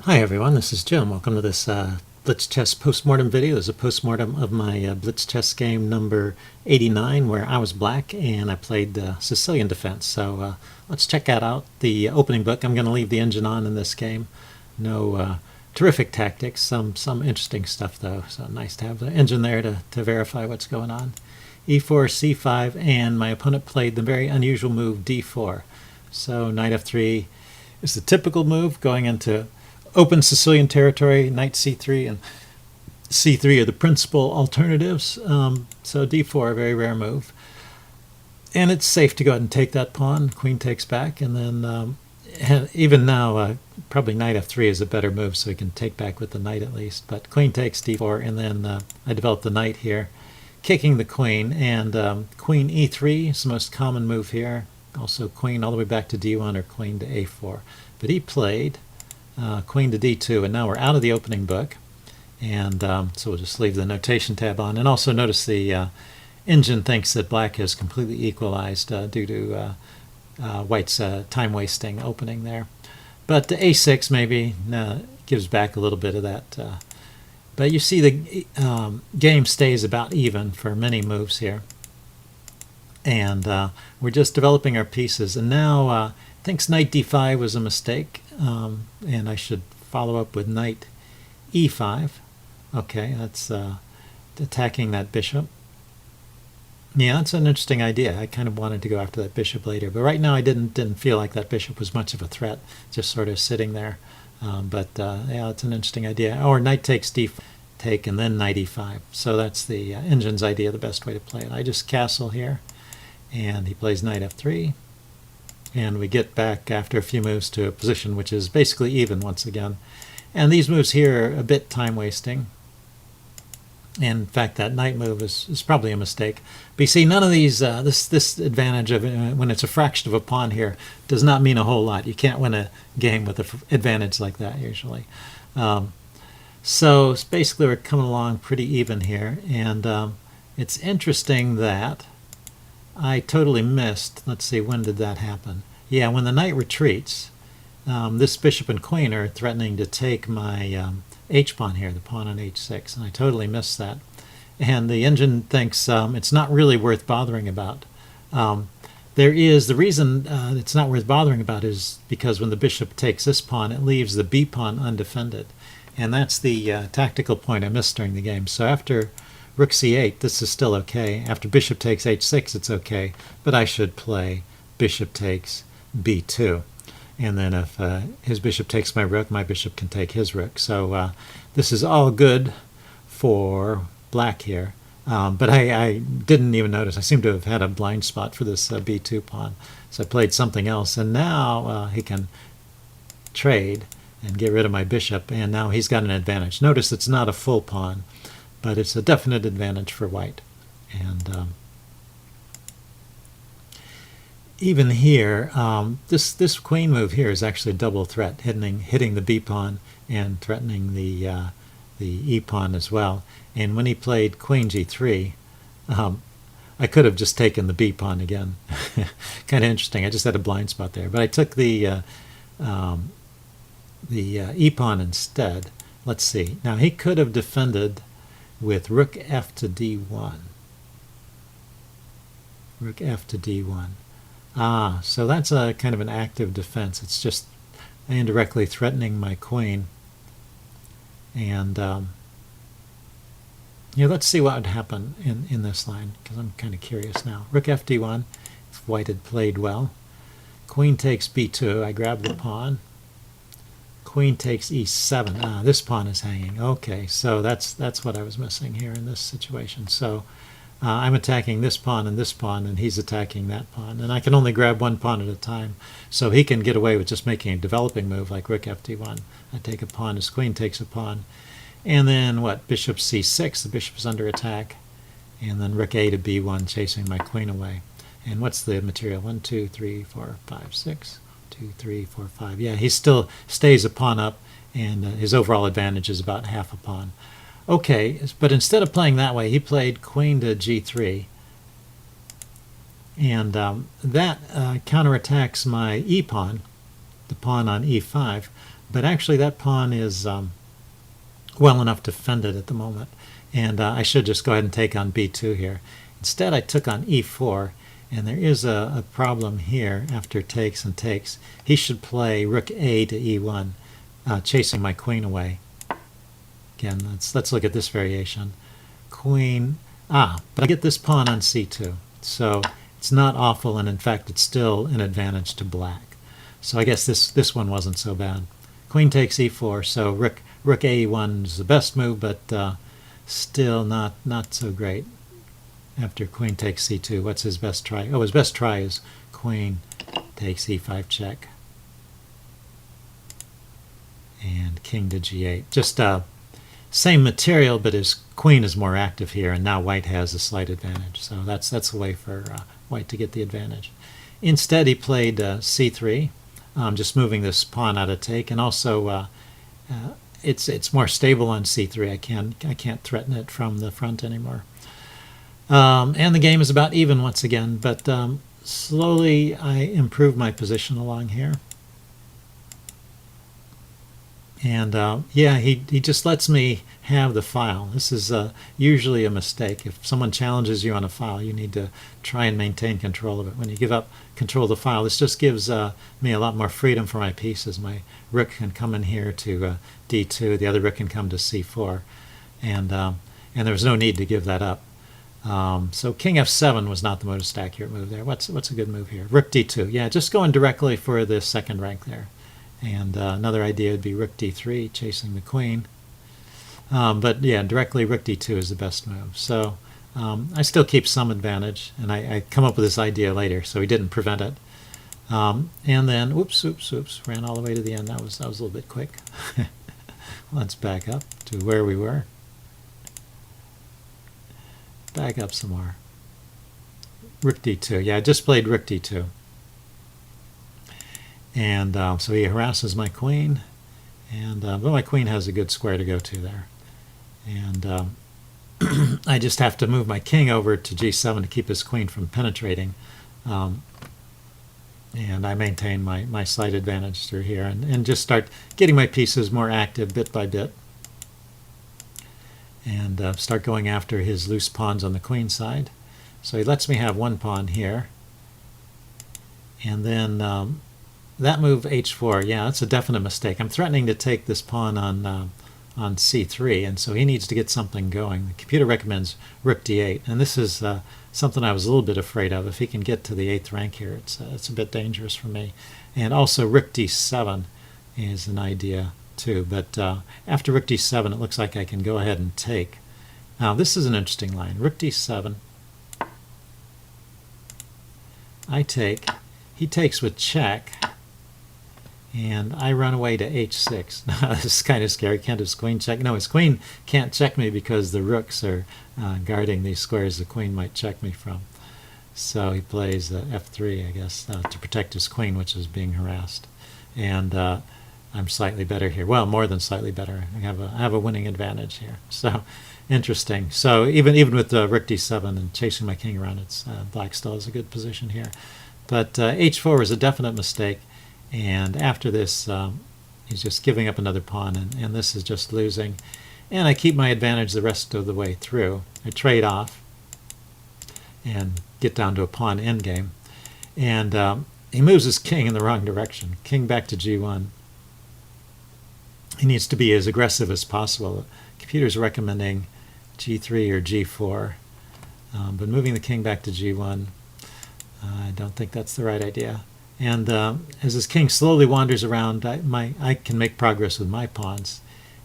Hi everyone, this is Jim. Welcome to this Blitz chess postmortem video. This is a postmortem of my Blitz chess game number 89 where I was black and I played the Sicilian defense. So let's check that out. The opening book, I'm going to leave the engine on in this game. No terrific tactics, some interesting stuff though. So nice to have the engine there to verify what's going on. E4, C5, and my opponent played the very unusual move D4. So knight F3 is the typical move going into open Sicilian territory. Knight c3 and c3 are the principal alternatives. So d4, a very rare move. And it's safe to go ahead and take that pawn. Queen takes back, and then even now, probably knight f3 is a better move, so we can take back with the knight at least. But queen takes d4, and then I develop the knight here, kicking the queen, and queen e3 is the most common move here. Also queen all the way back to d1 or queen to a4. But he played queen to d2, and now we're out of the opening book, and so we'll just leave the notation tab on. And also notice the engine thinks that black is completely equalized due to white's time wasting opening there, but the a6 maybe gives back a little bit of that, but you see the game stays about even for many moves here, and we're just developing our pieces. And now thinks knight d5 was a mistake, and I should follow up with knight e5. Okay, that's attacking that bishop. Yeah, that's an interesting idea. I kind of wanted to go after that bishop later, but right now I didn't feel like that bishop was much of a threat, just sort of sitting there. Yeah, it's an interesting idea. Or knight takes d5, take, and then knight e5. So that's the engine's idea, the best way to play it. I just castle here, and he plays knight f3. And we get back after a few moves to a position which is basically even once again. And these moves here are a bit time wasting. And in fact, that knight move is probably a mistake. But you see, none of these, this advantage of when it's a fraction of a pawn here does not mean a whole lot. You can't win a game with an advantage like that usually. So basically we're coming along pretty even here. And it's interesting that I totally missed. Let's see, when did that happen? Yeah, when the knight retreats, this bishop and queen are threatening to take my h-pawn here, the pawn on h6, and I totally missed that. And the engine thinks it's not really worth bothering about. The reason it's not worth bothering about is because when the bishop takes this pawn, it leaves the b pawn undefended. And that's the tactical point I missed during the game. So after rook c8, this is still okay. After bishop takes h6, it's okay. But I should play bishop takes b2. And then if his bishop takes my rook, my bishop can take his rook. So this is all good for black here. But I didn't even notice. I seem to have had a blind spot for this b2 pawn. So I played something else. And now he can trade and get rid of my bishop. And now he's got an advantage. Notice it's not a full pawn, but it's a definite advantage for white. And even here, this queen move here is actually a double threat, hitting the b pawn and threatening the e pawn as well. And when he played queen g3, I could have just taken the b pawn again. Kind of interesting. I just had a blind spot there, but I took the e pawn instead. Let's see. Now he could have defended with rook f to d1. Rook f to d1. So that's a kind of an active defense. It's just indirectly threatening my queen. And let's see what would happen in this line, because I'm kind of curious now. Rook f d1, if white had played well. Queen takes b2. I grab the pawn. Queen takes e7. This pawn is hanging. Okay, so that's what I was missing here in this situation. So I'm attacking this pawn, and he's attacking that pawn. And I can only grab one pawn at a time. So he can get away with just making a developing move like rook f d1. I take a pawn, his queen takes a pawn. And then what? Bishop c6, the bishop is under attack. And then rook a to b1, chasing my queen away. And what's the material? 1, 2, 3, 4, 5, 6. 2, 3, 4, 5. Yeah, he still stays a pawn up, and his overall advantage is about half a pawn. Okay, but instead of playing that way, he played queen to g3, and that counterattacks my e pawn, the pawn on e5, But actually that pawn is well enough defended at the moment. And I should just go ahead and take on b2 here. Instead I took on e4, and there is a problem here after takes and takes. He should play rook a to e1, chasing my queen away. Again, let's look at this variation. Queen, but I get this pawn on c2. So it's not awful, and in fact it's still an advantage to black. So I guess this one wasn't so bad. Queen takes e4, so rook a e1 is the best move, but still not so great. After queen takes c2, what's his best try? Oh, his best try is queen takes e5 check. And king to g8. Just same material, but his queen is more active here, and now white has a slight advantage. So that's a way for white to get the advantage. Instead, he played c3, just moving this pawn out of take, and also it's more stable on c3. I can't threaten it from the front anymore. And the game is about even once again, but slowly I improve my position along here. And yeah, he just lets me have the file. This is usually a mistake. If someone challenges you on a file, you need to try and maintain control of it. When you give up control of the file, this just gives me a lot more freedom for my pieces. My rook can come in here to d2. The other rook can come to c4. And there was no need to give that up. So king f7 was not the most accurate move there. What's a good move here? Rook d2. Yeah, just going directly for the second rank there. And another idea would be rook d3, chasing the queen. But yeah, directly rook d2 is the best move. So I still keep some advantage, and I come up with this idea later, so he didn't prevent it. And then, oops, ran all the way to the end. That was a little bit quick. Let's back up to where we were. Back up some more. Rook d2. Yeah, I just played rook d2. And so he harasses my queen, and but my queen has a good square to go to there. And I just have to move my king over to g7 to keep his queen from penetrating. And I maintain my slight advantage through here, and just start getting my pieces more active bit by bit. And start going after his loose pawns on the queen side. So he lets me have one pawn here. And then that move h4, yeah, that's a definite mistake. I'm threatening to take this pawn on c3, and so he needs to get something going. The computer recommends rook d8, and this is something I was a little bit afraid of. If he can get to the 8th rank here, it's a bit dangerous for me. And also rook d7 is an idea too, but after rook d7 it looks like I can go ahead and take. Now this is an interesting line. Rook d7, I take, he takes with check, and I run away to h6. Now this is kind of scary. Can't his queen check? No, his queen can't check me because the rooks are guarding these squares the queen might check me from. So he plays f3, I guess, to protect his queen, which is being harassed. And I'm slightly better here. Well, more than slightly better. I have a winning advantage here. So interesting. So even with rook d7 and chasing my king around, it's black still has a good position here. But h4 is a definite mistake. And after this, he's just giving up another pawn, and this is just losing. And I keep my advantage the rest of the way through. I trade off and get down to a pawn endgame. And he moves his king in the wrong direction. King back to g1. He needs to be as aggressive as possible. The computer's recommending g3 or g4. But moving the king back to g1, I don't think that's the right idea. And as his king slowly wanders around, I can make progress with my pawns.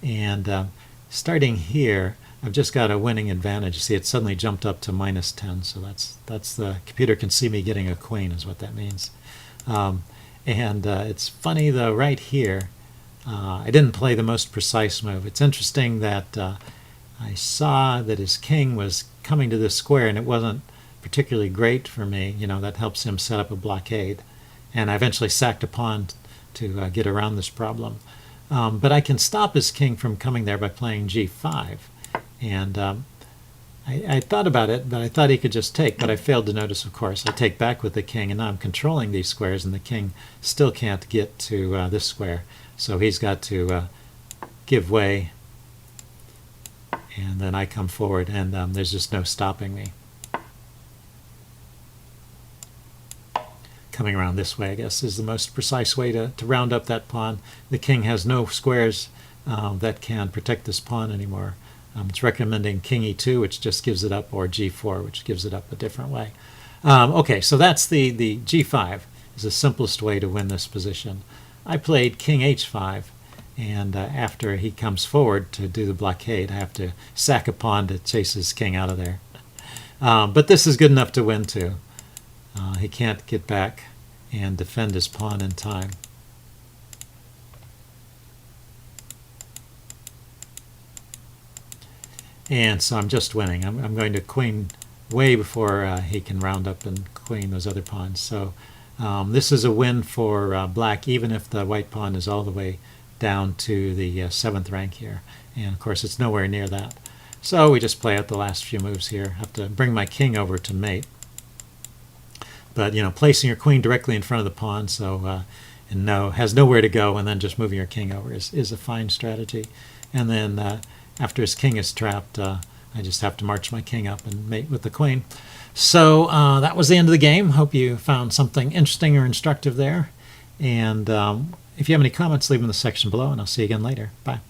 And starting here, I've just got a winning advantage. You see, it suddenly jumped up to -10, so that's the computer can see me getting a queen, is what that means. It's funny though, right here, I didn't play the most precise move. It's interesting that I saw that his king was coming to this square, and it wasn't particularly great for me. You know, that helps him set up a blockade. And I eventually sacked a pawn to get around this problem. But I can stop his king from coming there by playing g5. And I thought about it, but I thought he could just take. But I failed to notice, of course. I take back with the king, and now I'm controlling these squares, and the king still can't get to this square. So he's got to give way, and then I come forward, and there's just no stopping me. Coming around this way, I guess, is the most precise way to round up that pawn. The king has no squares that can protect this pawn anymore. It's recommending king e2, which just gives it up, or g4, which gives it up a different way. Okay, so that's the g5 is the simplest way to win this position. I played king h5, and after he comes forward to do the blockade, I have to sack a pawn to chase his king out of there. But this is good enough to win too. He can't get back and defend his pawn in time. And so I'm just winning. I'm going to queen way before he can round up and queen those other pawns. So this is a win for black, even if the white pawn is all the way down to the 7th rank here. And of course it's nowhere near that. So we just play out the last few moves here. I have to bring my king over to mate. But placing your queen directly in front of the pawn, so and has nowhere to go, and then just moving your king over is a fine strategy. And then after his king is trapped, I just have to march my king up and mate with the queen. So that was the end of the game. Hope you found something interesting or instructive there. And if you have any comments, leave them in the section below, and I'll see you again later. Bye.